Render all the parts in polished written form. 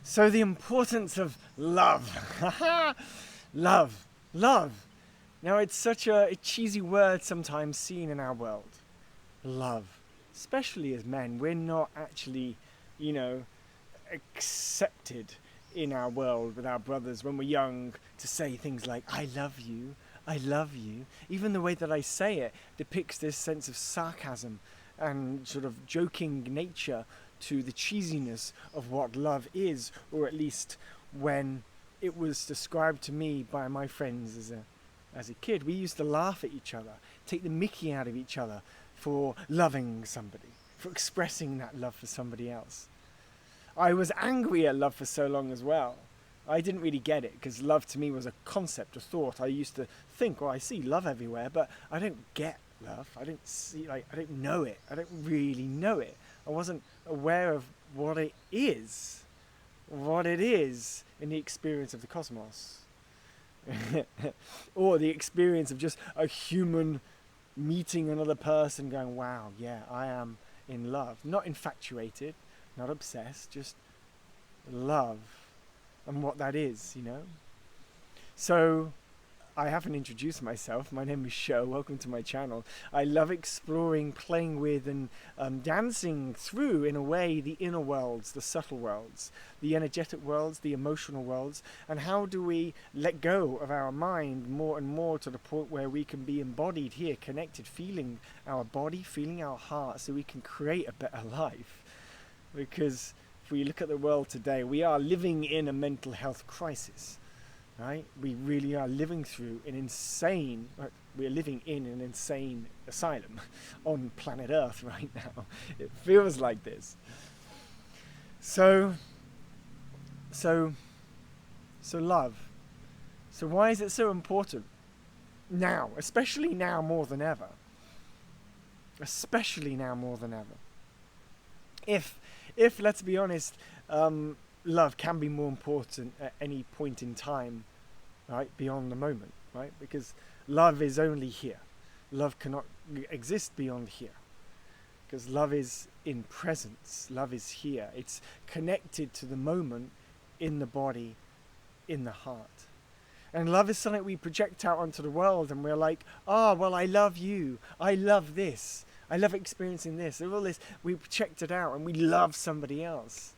So the importance of love. Love. Love. Now it's such a cheesy word sometimes seen in our world. Love. Especially as men, we're not actually, accepted in our world with our brothers when we're young to say things like, I love you, I love you. Even the way that I say it depicts this sense of sarcasm and sort of joking nature to the cheesiness of what love is, or at least when it was described to me by my friends as a kid. We used to laugh at each other, take the mickey out of each other for loving somebody, for expressing that love for somebody else. I was angry at love for so long as well. I didn't really get it, because love to me was a concept, a thought. I used to think, well, I see love everywhere, but I don't get love. I don't know it. I don't really know it. I wasn't aware of what it is in the experience of the cosmos. Or the experience of just a human meeting another person going, wow, yeah, I am in love. Not infatuated, not obsessed, just love and what that is, So I haven't introduced myself. My name is Sho. Welcome to my channel. I love exploring, playing with, and dancing through, in a way, the inner worlds, the subtle worlds, the energetic worlds, the emotional worlds, and how do we let go of our mind more and more to the point where we can be embodied here, connected, feeling our body, feeling our heart, so we can create a better life. Because if we look at the world today, we are living in a mental health crisis. Right? We really are living through we're living in an insane asylum on planet Earth right now. It feels like this. So love. So why is it so important now, especially now more than ever? Especially now more than ever. If let's be honest, love can be more important at any point in time, right, beyond the moment, right? Because love is only here. Love cannot exist beyond here. Because love is in presence. Love is here. It's connected to the moment, in the body, in the heart. And love is something we project out onto the world, and we're like, well, I love you. I love this. I love experiencing this. All this, we project it out, and we love somebody else.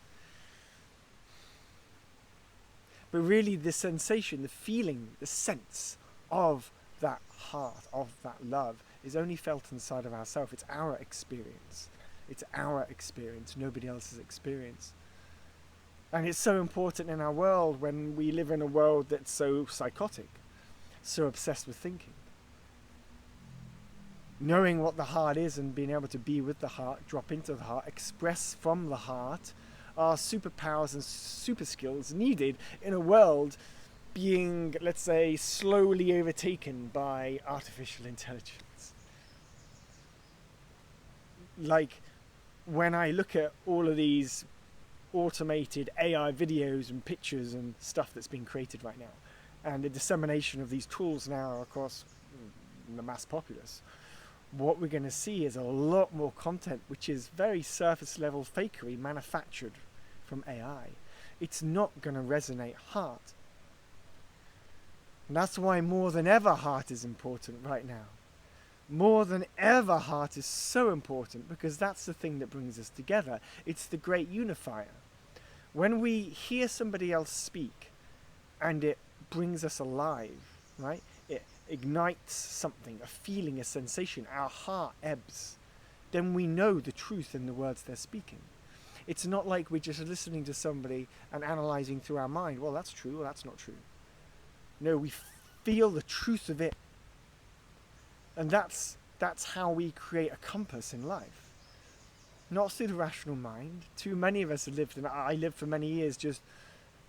But really the sensation, the feeling, the sense of that heart, of that love, is only felt inside of ourselves. It's our experience. It's our experience, nobody else's experience. And it's so important in our world when we live in a world that's so psychotic, so obsessed with thinking. Knowing what the heart is and being able to be with the heart, drop into the heart, express from the heart, are superpowers and super skills needed in a world being, let's say, slowly overtaken by artificial intelligence. Like, when I look at all of these automated AI videos and pictures and stuff that's being created right now, and the dissemination of these tools now across the mass populace, what we're going to see is a lot more content which is very surface level fakery, manufactured from AI. It's not going to resonate heart. And that's why more than ever heart is important right now. More than ever heart is so important, because that's the thing that brings us together. It's the great unifier. When we hear somebody else speak and it brings us alive, right? It ignites something, a feeling, a sensation, our heart ebbs. Then we know the truth in the words they're speaking. It's not like we're just listening to somebody and analyzing through our mind, well, that's true, well, that's not true. No, we feel the truth of it. And that's how we create a compass in life. Not through the rational mind. Too many of us have lived, and I lived for many years just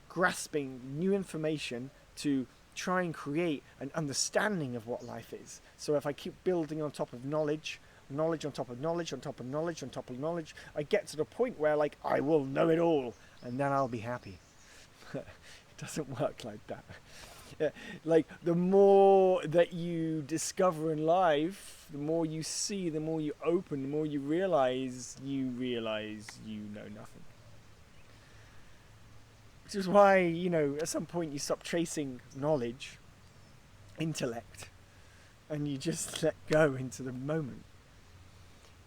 grasping new information to try and create an understanding of what life is. So if I keep building on top of knowledge on top of knowledge, on top of knowledge, on top of knowledge, I get to the point where, like, I will know it all, and then I'll be happy. It doesn't work like that. Like, the more that you discover in life, the more you see, the more you open, the more you realize you know nothing. Which is why, at some point you stop chasing knowledge, intellect, and you just let go into the moment,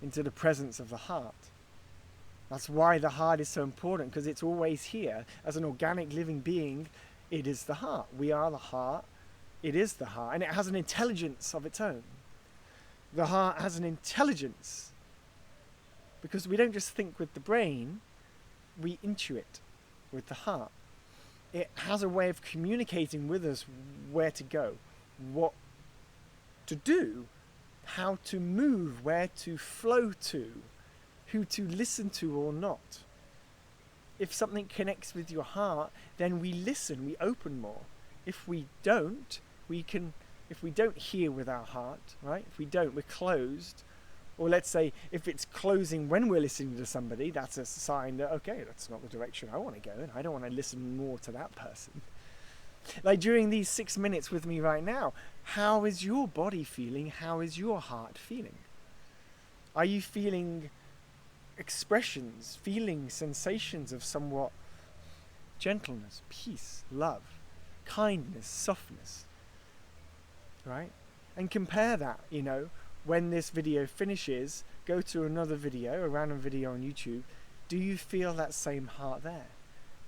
into the presence of the heart. That's why the heart is so important, because it's always here. As an organic living being, it is the heart. We are the heart. It is the heart. And it has an intelligence of its own. The heart has an intelligence, because we don't just think with the brain, we intuit with the heart. It has a way of communicating with us where to go, what to do, how to move, where to flow to, who to listen to or not. If something connects with your heart, then we listen, we open more. If we don't, if we don't hear with our heart, right? If we don't, we're closed. Or let's say, if it's closing when we're listening to somebody, that's a sign that, okay, that's not the direction I want to go in. I don't want to listen more to that person. Like during these 6 minutes with me right now, how is your body feeling? How is your heart feeling? Are you feeling expressions, feeling sensations of somewhat gentleness, peace, love, kindness, softness, right? And compare that, when this video finishes, go to another video, a random video on YouTube. Do you feel that same heart there?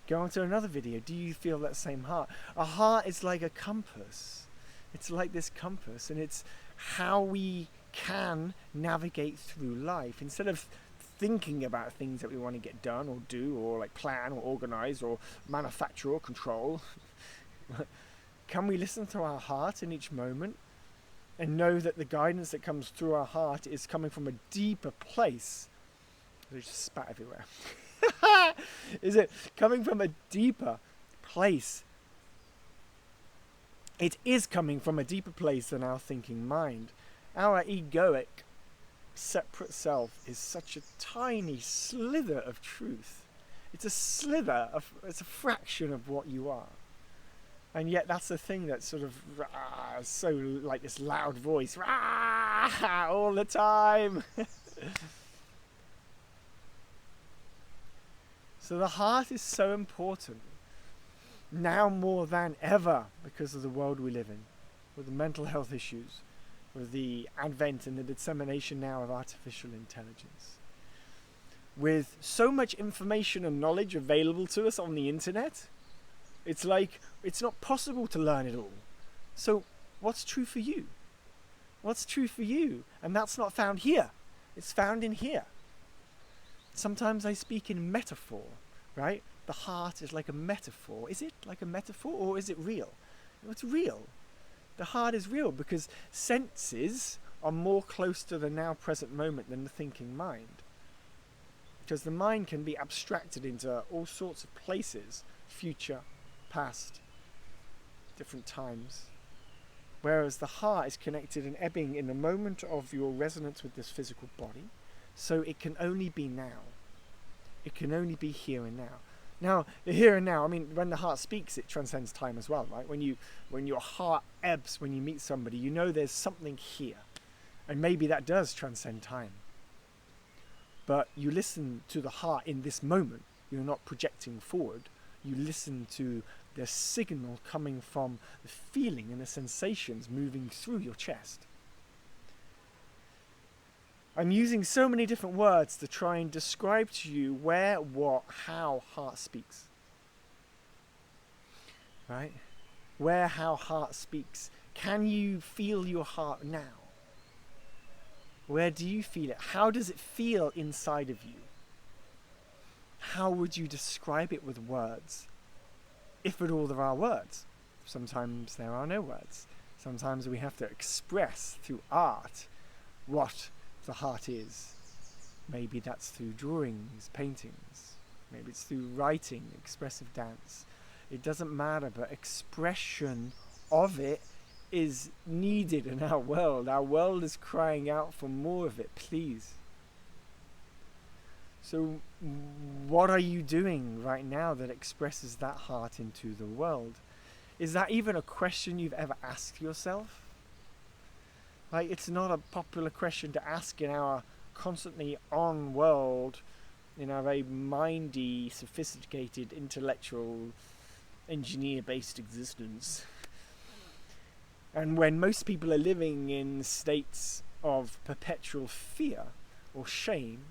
Go on to another video. Do you feel that same heart? A heart is like a compass. It's like this compass, and it's how we can navigate through life. Instead of thinking about things that we want to get done or do or like plan or organize or manufacture or control, can we listen to our heart in each moment and know that the guidance that comes through our heart is coming from a deeper place? There's just spat everywhere. Is it coming from a deeper place? It is coming from a deeper place than our thinking mind. Our egoic separate self is such a tiny slither of truth. It's a slither it's a fraction of what you are. And yet that's the thing that's sort of so like this loud voice all the time. So the heart is so important now more than ever because of the world we live in, with the mental health issues, with the advent and the dissemination now of artificial intelligence. With so much information and knowledge available to us on the internet, it's like it's not possible to learn it all. So what's true for you? What's true for you? And that's not found here. It's found in here. Sometimes I speak in metaphor, right? The heart is like a metaphor. Is it like a metaphor or is it real? It's real. The heart is real because senses are more close to the now present moment than the thinking mind. Because the mind can be abstracted into all sorts of places, future, past, different times. Whereas the heart is connected and ebbing in the moment of your resonance with this physical body. So it can only be now. It can only be here and now. Now, the here and now, I mean, when the heart speaks, it transcends time as well, right? When your heart ebbs, when you meet somebody, you know there's something here. And maybe that does transcend time. But you listen to the heart in this moment. You're not projecting forward. You listen to the signal coming from the feeling and the sensations moving through your chest. I'm using so many different words to try and describe to you where, what, how heart speaks. Right? Where, how heart speaks. Can you feel your heart now? Where do you feel it? How does it feel inside of you? How would you describe it with words? If at all there are words. Sometimes there are no words. Sometimes we have to express through art what the heart is. Maybe that's through drawings, paintings. Maybe it's through writing, expressive dance. It doesn't matter, but expression of it is needed in our world. Our world is crying out for more of it, please. So what are you doing right now that expresses that heart into the world? Is that even a question you've ever asked yourself? Like, it's not a popular question to ask in our constantly on world, in our very mindy, sophisticated, intellectual, engineer-based existence. And when most people are living in states of perpetual fear or shame,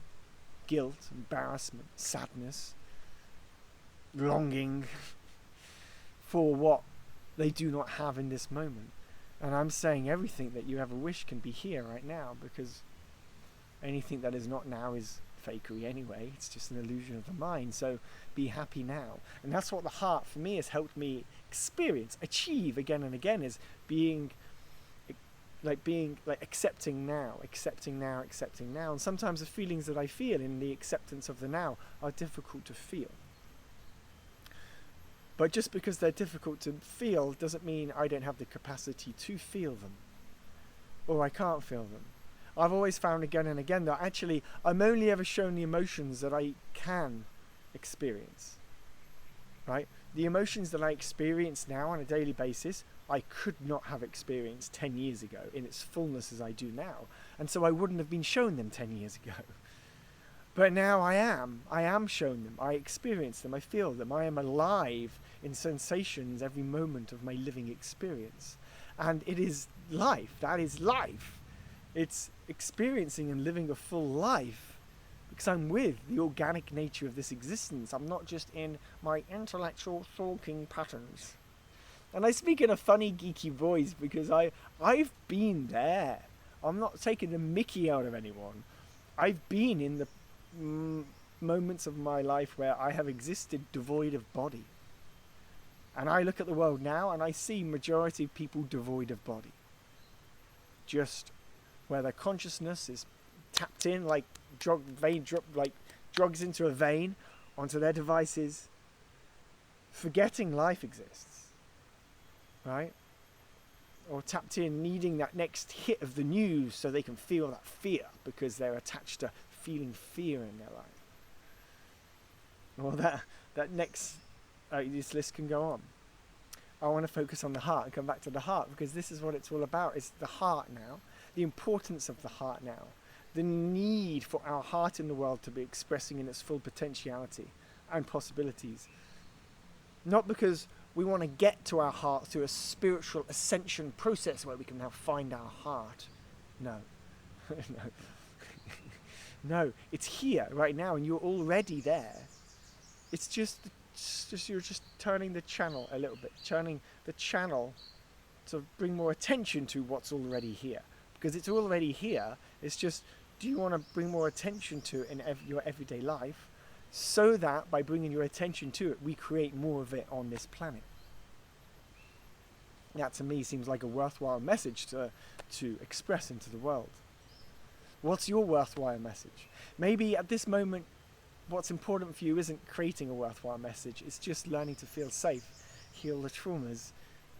guilt, embarrassment, sadness, longing for what they do not have in this moment. And I'm saying everything that you ever wish can be here right now, because anything that is not now is fakery anyway. It's just an illusion of the mind. So be happy now. And that's what the heart for me has helped me experience, achieve again and again, is being accepting now. And sometimes the feelings that I feel in the acceptance of the now are difficult to feel. But just because they're difficult to feel doesn't mean I don't have the capacity to feel them, or I can't feel them. I've always found again and again that actually I'm only ever shown the emotions that I can experience, right? The emotions that I experience now on a daily basis, I could not have experienced 10 years ago in its fullness as I do now. And so I wouldn't have been shown them 10 years ago. But now I am shown them, I experience them, I feel them, I am alive in sensations every moment of my living experience. And it is life, that is life. It's experiencing and living a full life, because I'm with the organic nature of this existence. I'm not just in my intellectual thoughting patterns. And I speak in a funny, geeky voice because I've been there. I'm not taking the mickey out of anyone. I've been in the moments of my life where I have existed devoid of body. And I look at the world now and I see majority of people devoid of body. Just where their consciousness is tapped in like drugs into a vein onto their devices, forgetting life exists, right? Or tapped in, needing that next hit of the news so they can feel that fear because they're attached to feeling fear in their life. Or that next, this list can go on. I want to focus on the heart and come back to the heart, because this is what it's all about. It's the heart now, the importance of the heart now, the need for our heart in the world to be expressing in its full potentiality and possibilities. Not because we want to get to our heart through a spiritual ascension process where we can now find our heart. No. No. No, it's here right now and you're already there. It's just you're just turning the channel a little bit, turning the channel to bring more attention to what's already here. Because it's already here, it's just, do you want to bring more attention to it in your everyday life, so that by bringing your attention to it, we create more of it on this planet? That to me seems like a worthwhile message to express into the world. What's your worthwhile message? Maybe at this moment, what's important for you isn't creating a worthwhile message. It's just learning to feel safe, heal the traumas,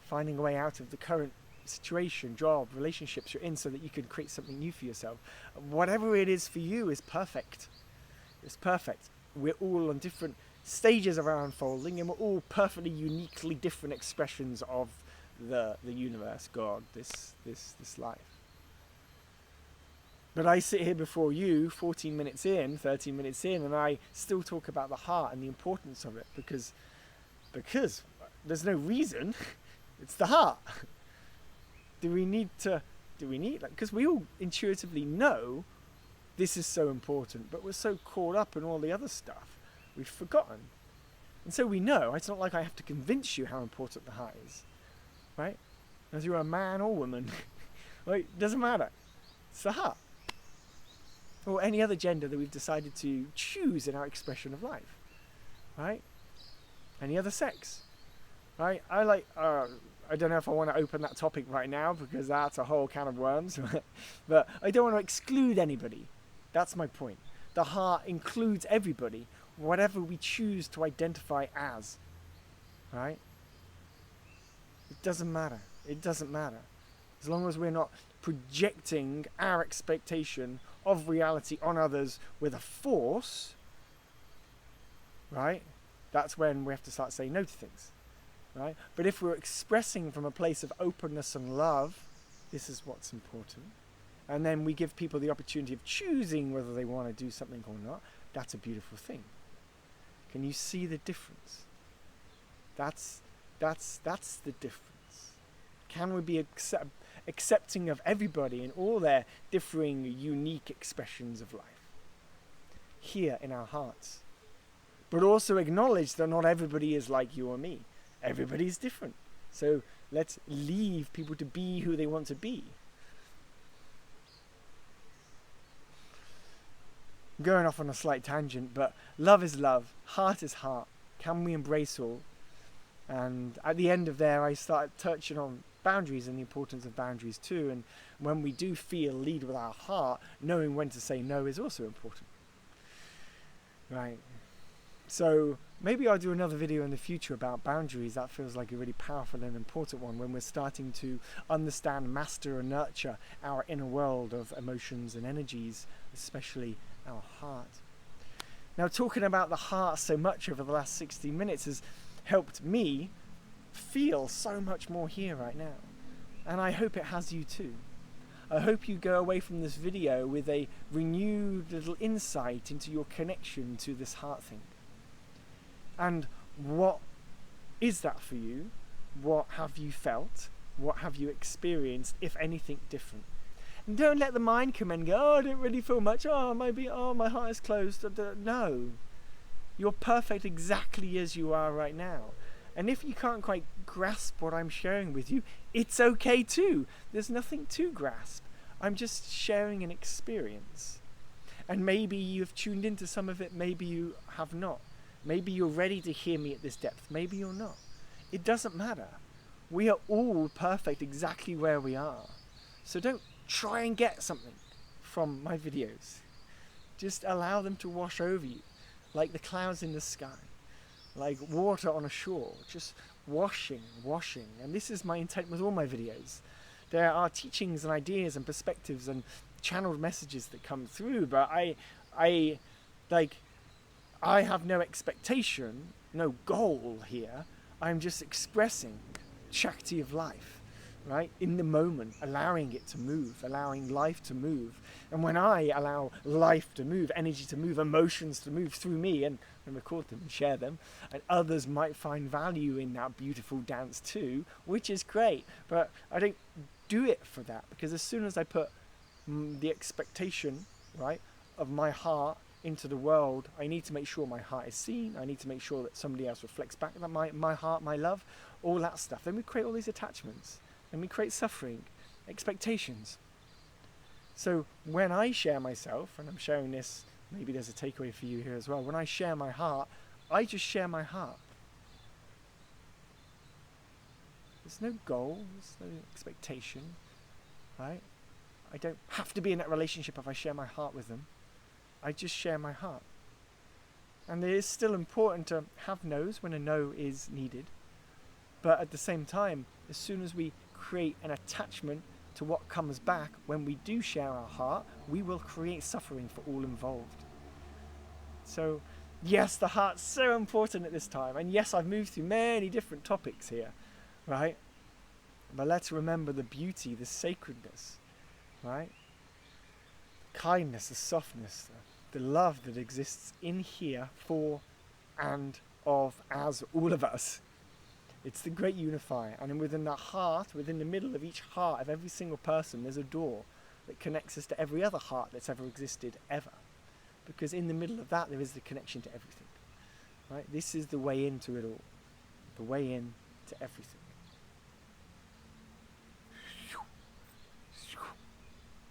finding a way out of the current situation, job, relationships you're in, so that you can create something new for yourself. Whatever it is for you is perfect. It's perfect. We're all on different stages of our unfolding, and we're all perfectly uniquely different expressions of the universe, God, this life. But I sit here before you 14 minutes in, 13 minutes in, and I still talk about the heart and the importance of it, because there's no reason. It's the heart. Because we all intuitively know this is so important, but we're so caught up in all the other stuff, we've forgotten. And so we know, it's not like I have to convince you how important the heart is, right? Whether you're a man or woman, right? It doesn't matter. It's the heart. Or any other gender that we've decided to choose in our expression of life, right? Any other sex, right? I don't know if I want to open that topic right now, because that's a whole can of worms, but I don't want to exclude anybody. That's my point. The heart includes everybody, whatever we choose to identify as, right? It doesn't matter. It doesn't matter. As long as we're not projecting our expectation of reality on others with a force, right? That's when we have to start saying no to things, right? But if we're expressing from a place of openness and love, this is what's important. And then we give people the opportunity of choosing whether they want to do something or not. That's a beautiful thing. Can you see the difference? That's That's the difference. Can we be accepting of everybody and all their differing, unique expressions of life here in our hearts? But also acknowledge that not everybody is like you or me. Everybody's different. So let's leave people to be who they want to be. I'm going off on a slight tangent, but love is love, heart is heart. Can we embrace all? And at the end of there, I started touching on boundaries and the importance of boundaries too. And when we do feel lead with our heart, knowing when to say no is also important. Right. So maybe I'll do another video in the future about boundaries. That feels like a really powerful and important one when we're starting to understand, master and nurture our inner world of emotions and energies, especially our heart. Now, talking about the heart so much over the last 60 minutes has helped me feel so much more here right now. And I hope it has you too. I hope you go away from this video with a renewed little insight into your connection to this heart thing. And what is that for you? What have you felt? What have you experienced, if anything different? And don't let the mind come in and go, oh, I don't really feel much. Oh, maybe, oh, my heart is closed. No. You're perfect exactly as you are right now. And if you can't quite grasp what I'm sharing with you, it's okay too. There's nothing to grasp. I'm just sharing an experience. And maybe you've tuned into some of it, maybe you have not. Maybe you're ready to hear me at this depth. Maybe you're not. It doesn't matter. We are all perfect exactly where we are. So don't try and get something from my videos. Just allow them to wash over you, like the clouds in the sky, like water on a shore, just washing. And this is my intent with all my videos. There are teachings and ideas and perspectives and channeled messages that come through, but I have no expectation, no goal here. I'm just expressing Shakti of life, right? In the moment, allowing it to move, allowing life to move. And when I allow life to move, energy to move, emotions to move through me and record them and share them, and others might find value in that beautiful dance too, which is great. But I don't do it for that, because as soon as I put the expectation, right, of my heart into the world, I need to make sure my heart is seen. I need to make sure that somebody else reflects back that my heart, my love, all that stuff. Then we create all these attachments, and we create suffering, expectations. So when I share myself, and I'm sharing this, maybe there's a takeaway for you here as well. When I share my heart, I just share my heart. There's no goal, there's no expectation, right? I don't have to be in that relationship if I share my heart with them. I just share my heart. And it is still important to have no's when a no is needed. But at the same time, as soon as we create an attachment to what comes back when we do share our heart, we will create suffering for all involved. So yes, the heart's so important at this time. And yes, I've moved through many different topics here, right? But let's remember the beauty, the sacredness, right? Kindness, the softness, the love that exists in here for and of as all of us. It's the great unifier. And within that heart, within the middle of each heart of every single person, there's a door that connects us to every other heart that's ever existed, ever. Because in the middle of that, there is the connection to everything. Right? This is the way into it all. The way in to everything.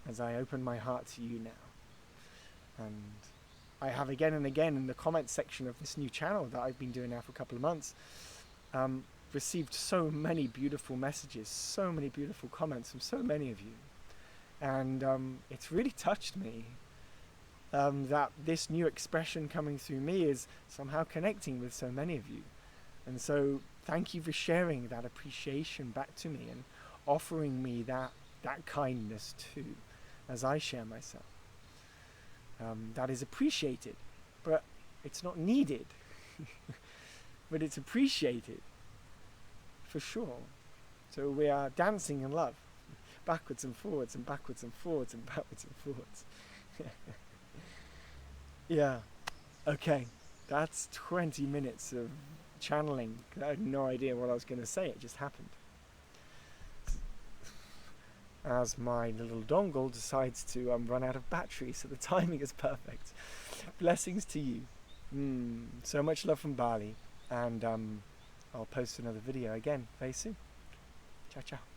As I open my heart to you now. And I have again and again in the comments section of this new channel that I've been doing now for a couple of months, received so many beautiful messages, so many beautiful comments from so many of you. And it's really touched me that this new expression coming through me is somehow connecting with so many of you. And so thank you for sharing that appreciation back to me and offering me that kindness too, as I share myself. That is appreciated, but it's not needed. But it's appreciated, for sure. So we are dancing in love, backwards and forwards and backwards and forwards and backwards and forwards. Yeah, okay, that's 20 minutes of channeling. I had no idea what I was going to say. It just happened. As my little dongle decides to run out of battery, so the timing is perfect. Blessings to you. So much love from Bali, and I'll post another video again very soon. Ciao, ciao.